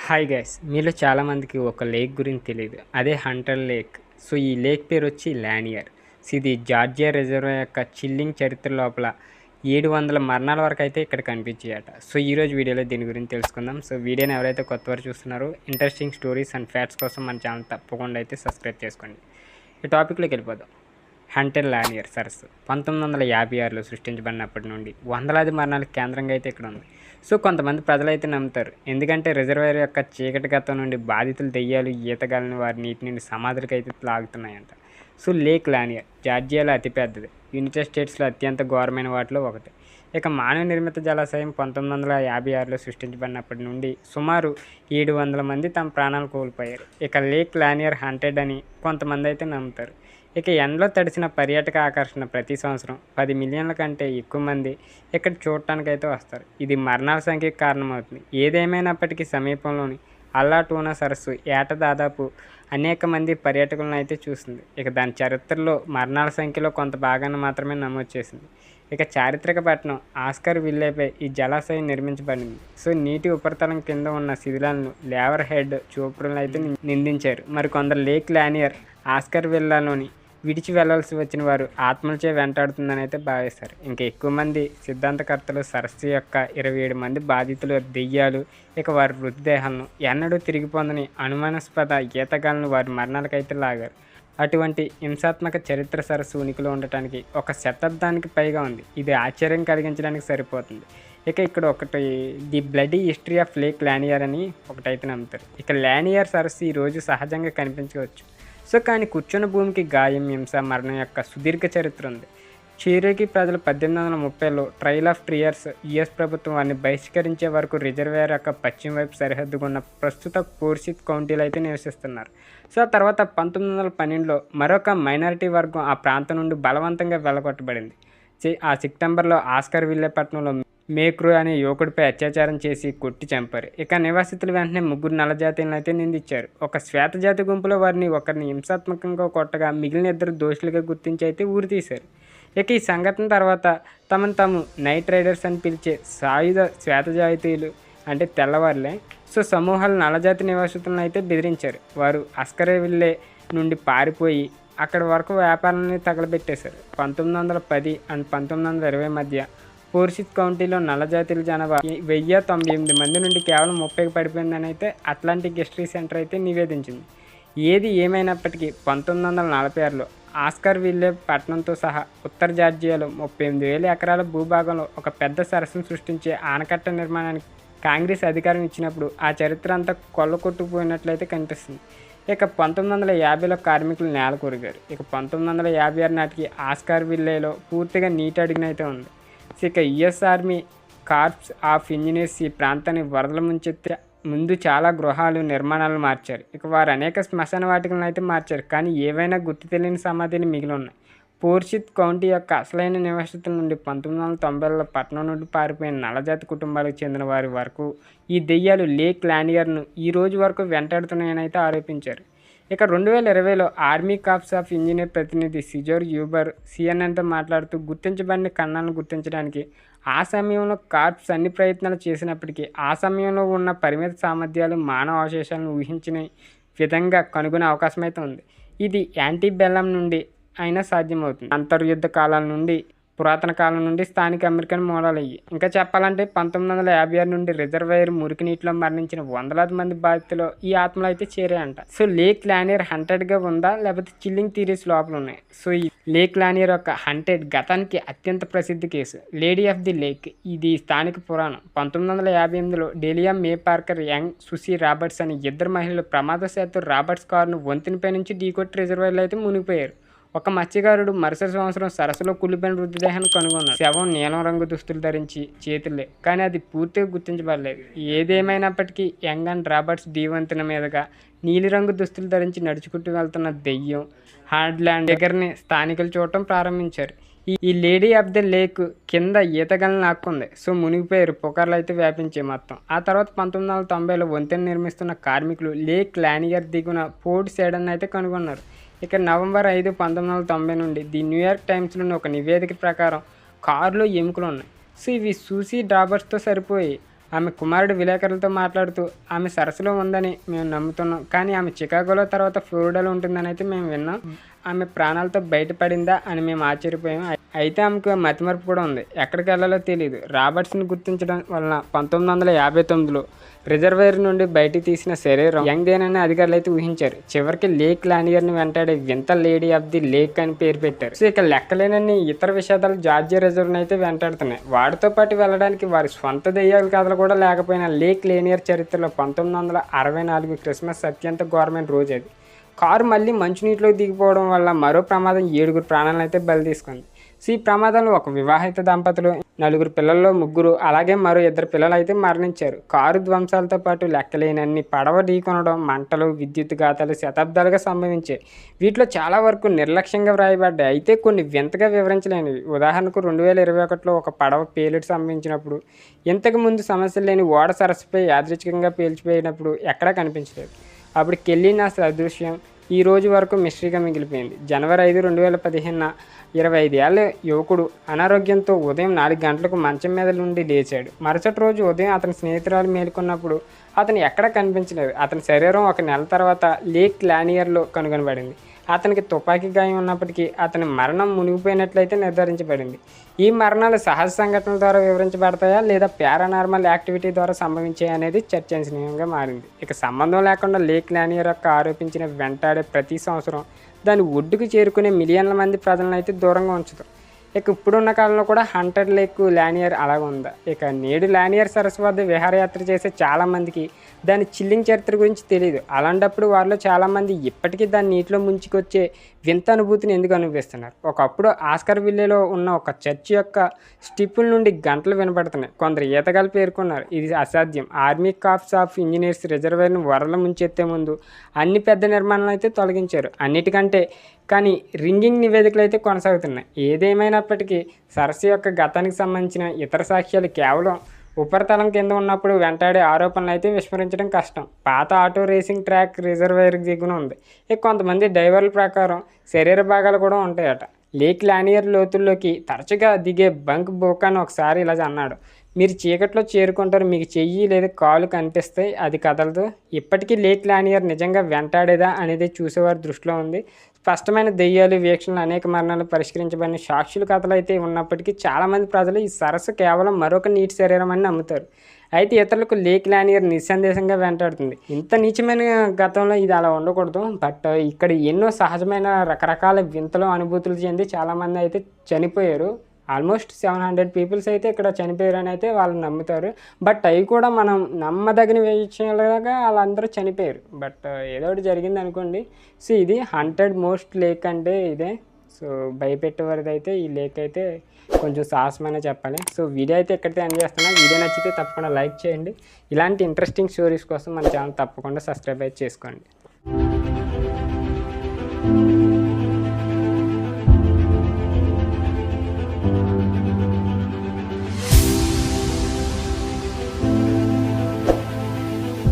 Hi guys, మీలో చాలామందికి ఒక లేక్ గురించి తెలియదు. అదే హంటర్ లేక్. సో ఈ లేక్ పేరు వచ్చి లానియర్. సో ఇది జార్జియా రిజర్వ్ యొక్క చిల్లింగ్ చరిత్ర లోపల 700 మరణాల వరకు అయితే ఇక్కడ కనిపించాయట. సో ఈరోజు వీడియోలో దీని గురించి తెలుసుకుందాం. సో వీడియోని ఎవరైతే కొత్త వారు చూస్తున్నారో ఇంట్రెస్టింగ్ స్టోరీస్ అండ్ ఫ్యాక్ట్స్ కోసం మన ఛానల్ తప్పకుండా అయితే సబ్స్క్రైబ్ చేసుకోండి. ఈ టాపిక్లోకి వెళ్ళిపోదాం. హంటర్ లానియర్ సరస్సు 1956లో సృష్టించబడినప్పటి నుండి వందలాది మరణాలకు కేంద్రంగా అయితే ఇక్కడ ఉంది. సో కొంతమంది ప్రజలైతే నమ్ముతారు, ఎందుకంటే రిజర్వాయర్ యొక్క చీకటి గతం నుండి బాధితులు దెయ్యాలు ఈతగాలని వారి నీటి నుండి సమాధులకు అయితే లాగుతున్నాయంట. సో లేక్ లానియర్ జార్జియాలో అతిపెద్దది, యునైటెడ్ స్టేట్స్లో అత్యంత ఘోరమైన వాటిలో ఒకటి. ఇక మానవ నిర్మిత జలాశయం 1956లో సృష్టించబడినప్పటి నుండి సుమారు 700 మంది తమ ప్రాణాలు కోల్పోయారు. ఇక లేక్ లానియర్ హంటెడ్ అని కొంతమంది అయితే నమ్ముతారు. ఇక ఎండలో తడిసిన పర్యాటక ఆకర్షణ ప్రతి సంవత్సరం 10 మిలియన్ల కంటే ఎక్కువ మంది ఇక్కడ చూడటానికైతే వస్తారు. ఇది మరణాల సంఖ్యకు కారణమవుతుంది. ఏదేమైనప్పటికీ సమీపంలోని అల్లాటూనా సరస్సు ఏటా దాదాపు అనేక మంది పర్యాటకులను అయితే చూస్తుంది. ఇక దాని చరిత్రలో మరణాల సంఖ్యలో కొంత భాగాన్ని మాత్రమే నమోదు చేసింది. ఇక చారిత్రక పట్టణం ఆస్కర్ విల్లేపై ఈ జలాశయం నిర్మించబడింది. సో నీటి ఉపరితలం కింద ఉన్న శిథిలాలను లేవర్ హెడ్ చూపులను అయితే నిందించారు. మరి కొందరు లేక్ లానియర్ ఆస్కర్ విల్లాలోని విడిచి వెళ్లాల్సి వచ్చిన వారు ఆత్మలచే వెంటాడుతుందని అయితే భావిస్తారు. ఇంకా ఎక్కువ మంది సిద్ధాంతకర్తలు సరస్సు యొక్క 27 మంది బాధితులు దెయ్యాలు ఇక వారి మృతదేహాలను ఎన్నడూ తిరిగి పొందని అనుమానాస్పద ఈతగాలను వారి మరణాలకైతే లాగారు. అటువంటి హింసాత్మక చరిత్ర సరస్సు ఉనికిలో ఉండటానికి ఒక శతాబ్దానికి పైగా ఉంది. ఇది ఆశ్చర్యం కలిగించడానికి సరిపోతుంది. ఇక ఇక్కడ ఒకటి the bloody history of lake Lanier అని ఒకటైతే నమ్ముతారు. ఇక లానియర్ సరస్సు ఈరోజు సహజంగా కనిపించవచ్చు. సో కానీ కూర్చున్న భూమికి గాయం, హింస, మరణం యొక్క సుదీర్ఘ చరిత్ర ఉంది. చెరోకీ ప్రజలు 1830లో ట్రయల్ ఆఫ్ ట్రియర్స్ యుఎస్ ప్రభుత్వం వారిని బహిష్కరించే వరకు రిజర్వేయర్ యొక్క పశ్చిమ వైపు సరిహద్దుగా ఉన్న ప్రస్తుత ఫోర్సిత్ కౌంటీలో అయితే నివసిస్తున్నారు. సో ఆ తర్వాత 1912లో మరొక మైనారిటీ వర్గం ఆ ప్రాంతం నుండి బలవంతంగా వెళ్ళగొట్టబడింది. ఆ సెప్టెంబర్లో ఆస్కర్ విల్లే పట్టణంలో మేక్రో అనే యువకుడిపై అత్యాచారం చేసి కొట్టి చంపారు. ఇక నివాసితులు వెంటనే 3 నల్లజాతీయులను అయితే నిందించారు. ఒక శ్వేతజాతి గుంపులో ఒకరిని హింసాత్మకంగా కొట్టగా మిగిలిన 2 దోషులుగా గుర్తించి అయితే ఊరి తీశారు. ఇక ఈ సంఘటన తర్వాత తమను తాము నైట్ రైడర్స్ అని పిలిచే సాయుధ శ్వేతజాతీయులు అంటే తెల్లవారులే సో సమూహాలు నల్లజాతి నివాసితులను అయితే బెదిరించారు. వారు ఆస్కర్ విల్లే నుండి పారిపోయి అక్కడి వరకు వ్యాపారాన్ని తగలబెట్టేశారు. 1910 అండ్ 1920 మధ్య ఫోర్సిత్ కౌంటీలో నల్లజాతీయుల జనాభా 1098 మంది నుండి కేవలం 30కి పడిపోయిందని అయితే అట్లాంటిక్ హిస్టరీ సెంటర్ అయితే నివేదించింది. ఏది ఏమైనప్పటికీ 1946లో ఆస్కర్ విల్లే పట్టణంతో సహా ఉత్తర జార్జియాలో 38,000 ఎకరాల భూభాగంలో ఒక పెద్ద సరస్సును సృష్టించే ఆనకట్ట నిర్మాణానికి కాంగ్రెస్ అధికారం ఇచ్చినప్పుడు ఆ చరిత్ర అంతా కొల్లకొట్టుకుపోయినట్లయితే కనిపిస్తుంది. ఇక 1950లో కార్మికులు నేల కొరిగారు. ఇక 1956 నాటికి ఆస్కర్ విల్లేలో పూర్తిగా నీటి అడుగునైతే ఉంది. ఇక US Army Corps of Engineers ఈ ప్రాంతాన్ని వరదల ముంచెత్తే ముందు చాలా గృహాలు నిర్మాణాలు మార్చారు. ఇక వారు అనేక శ్మశాన వాటికలను అయితే మార్చారు, కానీ ఏవైనా గుర్తు తెలియని సమాధులు మిగిలి ఉన్నాయి. ఫోర్సిత్ కౌంటీ యొక్క అసలైన నివాసితుల నుండి 1990లో పట్టణం నుండి పారిపోయిన నల్లజాతి కుటుంబాలకు చెందిన వారి వరకు ఈ దెయ్యాలు లేక్ లానియర్ను ఈ రోజు వరకు వెంటాడుతున్నాయని అయితే ఆరోపించారు. ఇక 2020లో ఆర్మీ కార్ప్స్ ఆఫ్ ఇంజనీర్ ప్రతినిధి సిజోర్ యూబర్ సిఎన్ఎన్తో మాట్లాడుతూ గుర్తించబడిన ఖండాలను గుర్తించడానికి ఆ సమయంలో కార్ప్స్ అన్ని ప్రయత్నాలు చేసినప్పటికీ ఆ సమయంలో ఉన్న పరిమిత సామర్థ్యాలు మానవ అవశేషాలను ఊహించిన విధంగా కనుగొనే అవకాశం అయితే ఉంది. ఇది యాంటీబెల్లం నుండి అయినా సాధ్యమవుతుంది. అంతర్యుద్ధ కాలాల నుండి పురాతన కాలం నుండి స్థానిక అమెరికన్ మూలాలు అయ్యి. ఇంకా చెప్పాలంటే 1956 నుండి రిజర్వాయర్ మురికి నీటిలో మరణించిన వందలాది మంది బాధితులు ఈ ఆత్మలు అయితే చేరాయంట. సో లేక్ లానియర్ హంటెడ్గా ఉందా లేకపోతే చిల్లింగ్ థియరీస్ లోపల ఉన్నాయి. సో ఈ లేక్ లానియర్ యొక్క హంటెడ్ గతానికి అత్యంత ప్రసిద్ధ case lady of the lake. ఇది స్థానిక పురాణం. 1958లో డెలియా మే పార్కర్, యంగ్ సుసి రాబర్ట్స్ అని 2 మహిళలు ప్రమాదశాత్తు రాబర్ట్స్ కారును వంతెనపై నుంచి ఢీకొట్టి రిజర్వాయర్లో అయితే మునిగిపోయారు. ఒక మత్స్యకారుడు మరుసటి సంవత్సరం సరస్సులో కుళ్ళిపోయిన మృతదేహాన్ని కనుగొన్నాడు. శవం నీలం రంగు దుస్తులు ధరించి చేతులే, కానీ అది పూర్తిగా గుర్తించబడలేదు. ఏదేమైనప్పటికీ యంగ్ అండ్ రాబర్ట్స్ వంతెన మీదుగా నీలిరంగు దుస్తులు ధరించి నడుచుకుంటూ వెళ్తున్న దెయ్యం హార్డ్లాండ్ దగ్గరని స్థానికులు చూడటం ప్రారంభించారు. ఈ లేడీ ఆఫ్ ద లేక్ కింద ఈతగలను లాక్కుంది. సో మునిగిపోయారు. పుకార్లు అయితే వ్యాపించాయి మొత్తం. ఆ తర్వాత 1990లో వంతెన నిర్మిస్తున్న కార్మికులు లేక్ లానియర్ దిగున ఫోర్డ్ సేడన్ అయితే కనుగొన్నారు. ఇక నవంబర్ 5, 1990 నుండి ది న్యూయార్క్ టైమ్స్లోని ఒక నివేదిక ప్రకారం కారులో ఎముకలు ఉన్నాయి. సో ఇవి సూసీ డ్రాబర్స్తో సరిపోయి ఆమె కుమారుడు విలేకరులతో మాట్లాడుతూ ఆమె సరస్సులో ఉందని మేము నమ్ముతున్నాం, కానీ ఆమె చికాగోలో తర్వాత ఫ్లోరిడాలో ఉంటుందని అయితే మేము విన్నాం. ఆమె ప్రాణాలతో బయటపడిందా అని మేము ఆశ్చర్యపోయాము. అయితే ఆమెకు మతిమరుపు కూడా ఉంది, ఎక్కడికి వెళ్ళాలో తెలియదు. రాబర్ట్స్ని గుర్తించడం వలన 1959లో రిజర్వేర్ నుండి బయటికి తీసిన శరీరం యంగ్ దేనని అధికారులు అయితే ఊహించారు. చివరికి లేక్ లానియర్ని వెంటాడే వింత లేడీ ఆఫ్ ది లేక్ అని పేరు పెట్టారు. సో ఇక లెక్కలేనన్ని ఇతర విషయాలు జార్జియా రిజర్వ్ని అయితే వెంటాడుతున్నాయి. వాటితో పాటు వెళ్ళడానికి వారి స్వంత దెయ్యాల కథలు కూడా లేకపోయినా లేక్ లానియర్ చరిత్రలో 1964 క్రిస్మస్ అత్యంత ఘోరమైన రోజు అది. కారు మళ్ళీ మంచునీటిలోకి దిగిపోవడం వల్ల మరో ప్రమాదం 7 ప్రాణాలను అయితే బలి తీసుకుంది. సో ఈ ప్రమాదంలో ఒక వివాహిత దంపతులు, 4 పిల్లల్లో 3, అలాగే మరో 2 పిల్లలు అయితే మరణించారు. కారు ధ్వంసాలతో పాటు లెక్కలేనన్ని పడవ ఢీకొనడం, మంటలు, విద్యుత్ ఘాతాలు శతాబ్దాలుగా సంభవించాయి. వీటిలో చాలా వరకు నిర్లక్ష్యంగా వ్రాయబడ్డాయి, అయితే కొన్ని వింతగా వివరించలేనివి. ఉదాహరణకు 2021లో ఒక పడవ పేలుడు సంభవించినప్పుడు ఇంతకు ముందు సమస్యలు లేని ఓడ సరస్సుపై యాదృచ్ఛికంగా పేల్చిపోయినప్పుడు ఎక్కడా కనిపించలేదు. అప్పుడు కెల్లినా సదృశ్యం ఈ రోజు వరకు మిస్టరీగా మిగిలిపోయింది. జనవరి 5, 2015 25 ఏళ్ల యువకుడు అనారోగ్యంతో ఉదయం 4 గంటలకు మంచం మీద నుండి లేచాడు. మరుసటి రోజు ఉదయం అతని స్నేహితురాలు మేల్కొన్నప్పుడు అతను ఎక్కడా కనిపించలేదు. అతని శరీరం 1 నెల తర్వాత లేక్ లానియర్లో కనుగొనబడింది. అతనికి తుపాకీ గాయం ఉన్నప్పటికీ అతని మరణం మునిగిపోయినట్లయితే నిర్ధారించబడింది. ఈ మరణాలు సహజ సంఘటనల ద్వారా వివరించబడతాయా లేదా పారానార్మల్ యాక్టివిటీ ద్వారా సంభవించాయా అనేది చర్చనీయంగా మారింది. ఇక సంబంధం లేకుండా లేక్ లానియర్ యొక్క ఆరోపించిన వెంటాడే ప్రతి సంవత్సరం దాని ఒడ్డుకు చేరుకునే మిలియన్ల మంది ప్రజలను అయితే దూరంగా ఉంచుతాం. ఇక ఇప్పుడున్న కాలంలో కూడా హంటర్ లేక్ లానియర్ అలాగ ఉందా? ఇక నేడు లానియర్ సరస్సు వద్ద విహారయాత్ర చేసే చాలామందికి దాని చిల్లింగ్ చరిత్ర గురించి తెలియదు. అలాంటప్పుడు వారిలో చాలామంది ఇప్పటికీ దాని నీటిలో ముంచుకొచ్చే వింత అనుభూతిని ఎందుకు అనుభవిస్తున్నారు? ఒకప్పుడు ఆస్కర్ విల్లేలో ఉన్న ఒక చర్చి యొక్క స్టిప్పుల నుండి గంటలు వినపడుతున్నాయి. కొందరు ఈతగాళ్ళు పేర్కొన్నారు ఇది అసాధ్యం. ఆర్మీ కార్ప్స్ ఆఫ్ ఇంజనీర్స్ రిజర్వేర్ను వరల ముంచెత్తే ముందు అన్ని పెద్ద నిర్మాణాలు అయితే తొలగించారు. అన్నిటికంటే కానీ రింగింగ్ నివేదికలు అయితే కొనసాగుతున్నాయి. ఏదేమైనప్పటికీ సరస్సు యొక్క గతానికి సంబంధించిన ఇతర సాక్ష్యాలు కేవలం ఉపరితలం కింద ఉన్నప్పుడు వెంటాడే ఆరోపణలు అయితే విస్మరించడం కష్టం. పాత ఆటో రేసింగ్ ట్రాక్ రిజర్వేర్ దిగున ఉంది. ఇక కొంతమంది డైవర్ల ప్రకారం శరీర భాగాలు కూడా ఉంటాయట. లేక్ లానియర్ లోతుల్లోకి తరచుగా దిగే బంక్ బోకాన్ ఒకసారి ఇలా అన్నాడు, మీరు చీకట్లో చేరుకుంటారు, మీకు చెయ్యి లేదా కాలు కనిపిస్తాయి, అది కదలదు. ఇప్పటికీ లేక్ లానియర్ నిజంగా వెంటాడేదా అనేది చూసేవారి దృష్టిలో ఉంది. స్పష్టమైన దెయ్యాలు వీక్షణలు, అనేక మరణాలు పరిష్కరించబడిన సాక్షుల కథలు అయితే ఉన్నప్పటికీ చాలామంది ప్రజలు ఈ సరస్సు కేవలం మరొక నీటి శరీరం అని నమ్ముతారు. అయితే ఇతరులకు లేక్ లానియర్ నిస్సందేశంగా వెంటాడుతుంది. ఇంత నీచమైన గతంలో ఇది అలా ఉండకూడదు. బట్ ఇక్కడ ఎన్నో సహజమైన రకరకాల వింతలు అనుభూతులు చెంది చాలామంది అయితే చనిపోయారు. ఆల్మోస్ట్ 700 పీపుల్స్ అయితే ఇక్కడ చనిపోయారని అయితే వాళ్ళు నమ్ముతారు. బట్ అవి కూడా మనం నమ్మదగిన విషయాలుగా వాళ్ళందరూ చనిపోయారు. బట్ ఏదో ఒకటి జరిగింది అనుకోండి. సో ఇది హంటెడ్ మోస్ట్ లేక్ అంటే ఇదే. సో భయపెట్టేవారిది అయితే ఈ లేక్ అయితే కొంచెం సాహసమనే చెప్పాలి. సో వీడియో అయితే ఎక్కడితే ఎండ్ చేస్తున్నాను. వీడియో నచ్చితే తప్పకుండా లైక్ చేయండి. ఇలాంటి ఇంట్రెస్టింగ్ స్టోరీస్ కోసం మన ఛానల్ తప్పకుండా సబ్స్క్రైబ్ అయితే చేసుకోండి.